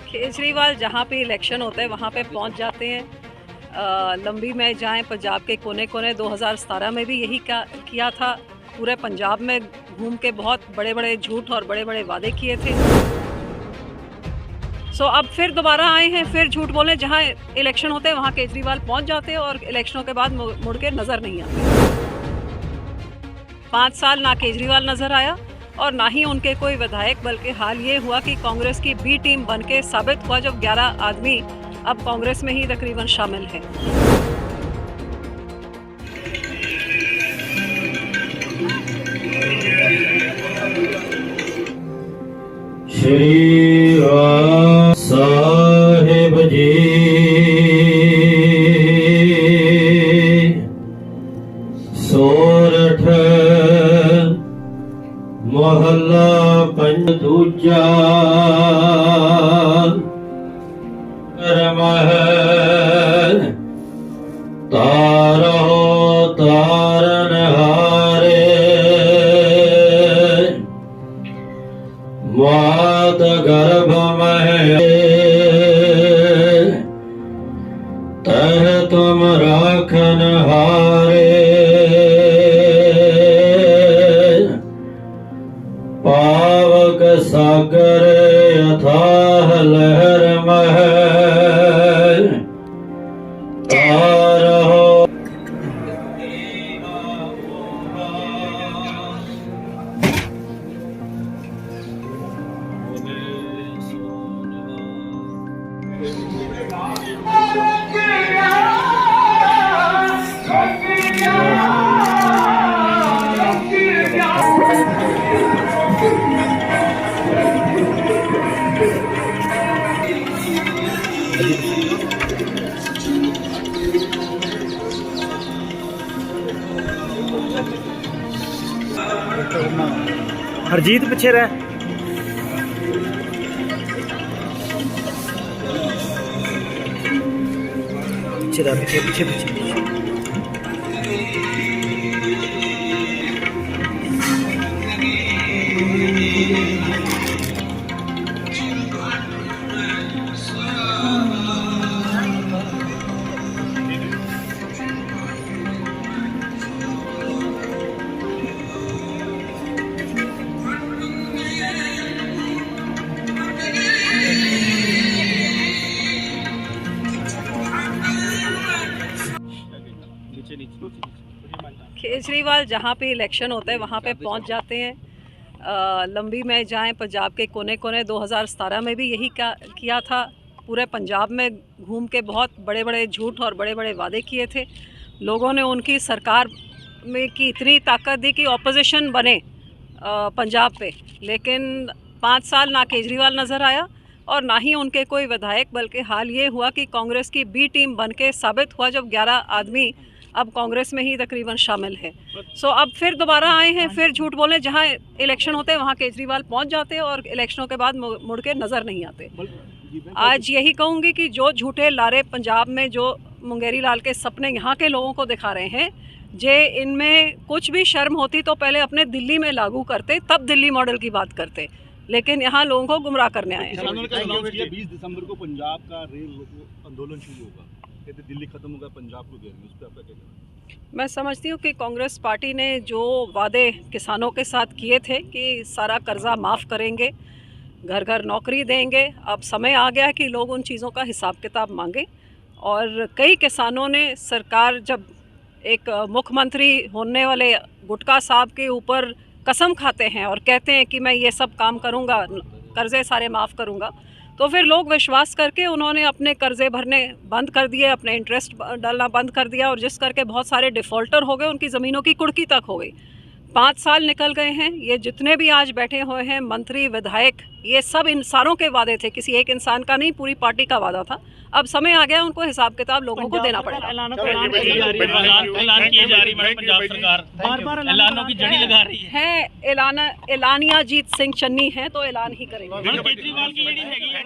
केजरीवाल जहाँ पे इलेक्शन होता है वहाँ पे पहुँच जाते हैं। लंबी में जाएं पंजाब के कोने कोने 2017 में भी यही किया था। पूरे पंजाब में घूम के बहुत बड़े बड़े झूठ और बड़े बड़े वादे किए थे। अब फिर दोबारा आए हैं, फिर झूठ बोले। जहाँ इलेक्शन होते हैं वहाँ केजरीवाल पहुँच जाते हैं और इलेक्शनों के बाद मुड़ के नज़र नहीं आते। 5 साल ना केजरीवाल नज़र आया और ना ही उनके कोई विधायक, बल्कि हाल ये हुआ कि कांग्रेस की बी टीम बनके साबित हुआ जब 11 आदमी अब कांग्रेस में ही तकरीबन शामिल हैं। श्री साहिब जी सोरठ मोहल्ला पंज दूजा महल तारो तारन हारे मात गर्भ में तह तुम राखन हारे पावक सागर अथाह लहर महल तारो हरजीत पीछे रह पीछे पीछे पीछे केजरीवाल जहाँ पे इलेक्शन होता है वहाँ पे पहुँच जाते हैं। लंबी में जाएं पंजाब के कोने कोने 2017 में भी यही किया था। पूरे पंजाब में घूम के बहुत बड़े बड़े झूठ और बड़े बड़े वादे किए थे। लोगों ने उनकी सरकार में की इतनी ताकत दी कि ऑपोजिशन बने पंजाब पे, लेकिन 5 साल ना केजरीवाल नज़र आया और ना ही उनके कोई विधायक, बल्कि हाल ये हुआ कि कांग्रेस की बी टीम बनके साबित हुआ जब 11 आदमी अब कांग्रेस में ही तकरीबन शामिल हैं। अब फिर दोबारा आए हैं, फिर झूठ बोले। जहाँ इलेक्शन होते हैं वहाँ केजरीवाल पहुँच जाते हैं और इलेक्शनों के बाद मुड़ के नज़र नहीं आते। आज यही कहूँगी कि जो झूठे लारे पंजाब में जो मुंगेरी लाल के सपने यहाँ के लोगों को दिखा रहे हैं, जे इनमें कुछ भी शर्म होती तो पहले अपने दिल्ली में लागू करते, तब दिल्ली मॉडल की बात करते, लेकिन यहाँ लोगों को गुमराह करने आए हैं। 20 दिसंबर को पंजाब का रेल रोको आंदोलन शुरू होगा, कहते दिल्ली खत्म होगा, पंजाब को घेरेंगे, उस पर आपका क्या कहना है? मैं समझती हूँ कि कांग्रेस पार्टी ने जो वादे किसानों के साथ किए थे कि सारा कर्जा माफ़ करेंगे, घर घर नौकरी देंगे, अब समय आ गया है कि लोग उन चीज़ों का हिसाब किताब मांगें। और कई किसानों ने सरकार जब एक मुख्यमंत्री होने वाले गुटका साहब के ऊपर कसम खाते हैं और कहते हैं कि मैं ये सब काम करूँगा, कर्ज़े सारे माफ़ करूँगा, तो फिर लोग विश्वास करके उन्होंने अपने कर्ज़े भरने बंद कर दिए, अपने इंटरेस्ट डालना बंद कर दिया, और जिस करके बहुत सारे डिफ़ॉल्टर हो गए, उनकी ज़मीनों की कुर्की तक हो गई। 5 साल निकल गए हैं। ये जितने भी आज बैठे हुए हैं मंत्री, विधायक, ये सब इंसानों के वादे थे, किसी एक इंसान का नहीं, पूरी पार्टी का वादा था। अब समय आ गया उनको हिसाब किताब लोगों को देना पड़ेगा। ऐलान की जा रही है पंजाब सरकार, बार-बार ऐलानों की जड़ी लगा रही है। एलानिया जीत सिंह चन्नी है तो ऐलान ही करेंगे। केजरीवाल की जड़ी हैगी है।